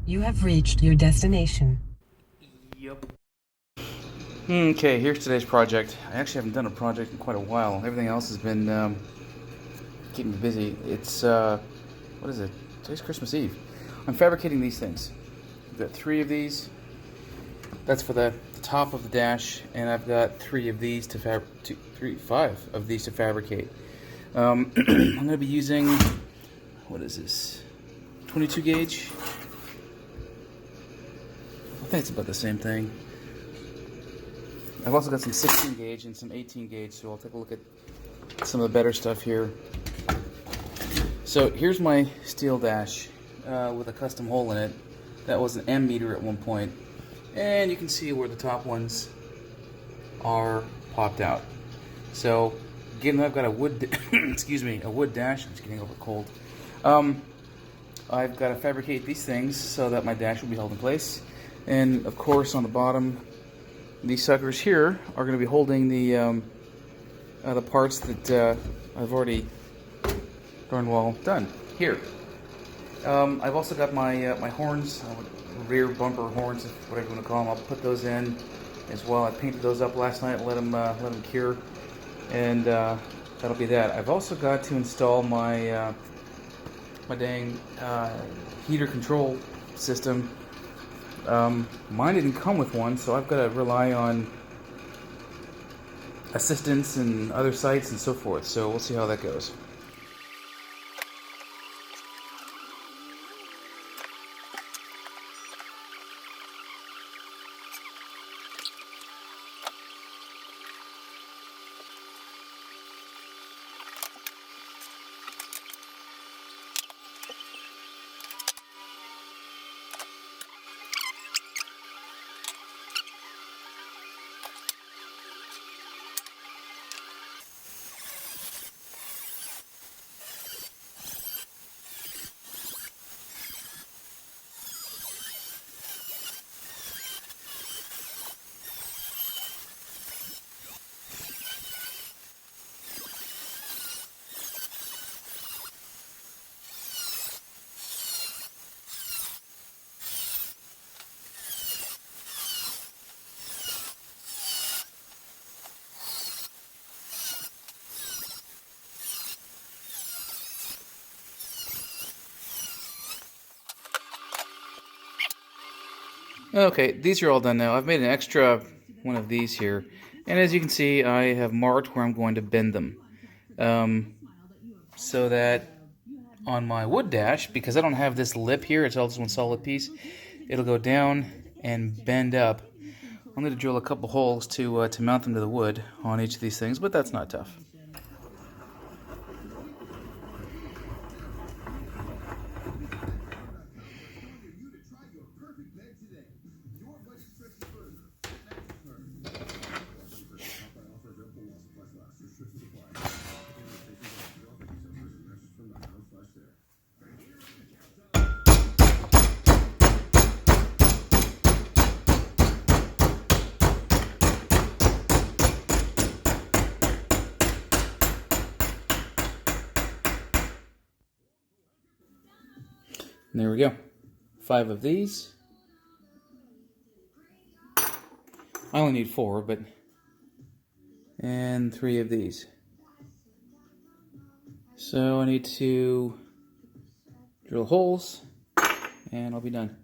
You have reached your destination. Yep. Okay, here's today's project. I actually haven't done a project in quite a while. Everything else has been keeping me busy. It's, what is it? Today's Christmas Eve. I'm fabricating these things. I've got 3 of these. That's for the top of the dash, and I've got 5 of these to fabricate. I'm going to be using, what is this? 22 gauge? I think it's about the same thing. I've also got some 16 gauge and some 18 gauge, so I'll take a look at some of the better stuff here. So here's my steel dash with a custom hole in it. That was an M meter at one point, and you can see where the top ones are popped out. So given that I've got a wood, excuse me, a wood dash, I'm just getting over cold. I've got to fabricate these things so that my dash will be held in place, and of course on the bottom, these suckers here are going to be holding the parts that I've already darn well done here. I've also got my my horns, rear bumper horns, whatever you want to call them. I'll put those in as well. I painted those up last night and let them cure, and that'll be that. I've also got to install my my dang heater control system. Mine didn't come with one, so I've got to rely on assistance and other sites and so forth. So we'll see how that goes. Okay, these are all done now. I've made an extra one of these here, and as you can see, I have marked where I'm going to bend them, so that on my wood dash, because I don't have this lip here, it's all just one solid piece, it'll go down and bend up. I'm going to drill a couple holes to mount them to the wood on each of these things, but that's not tough. And there we go. 5 of these. I only need 4, but... and 3 of these. So I need to drill holes, and I'll be done.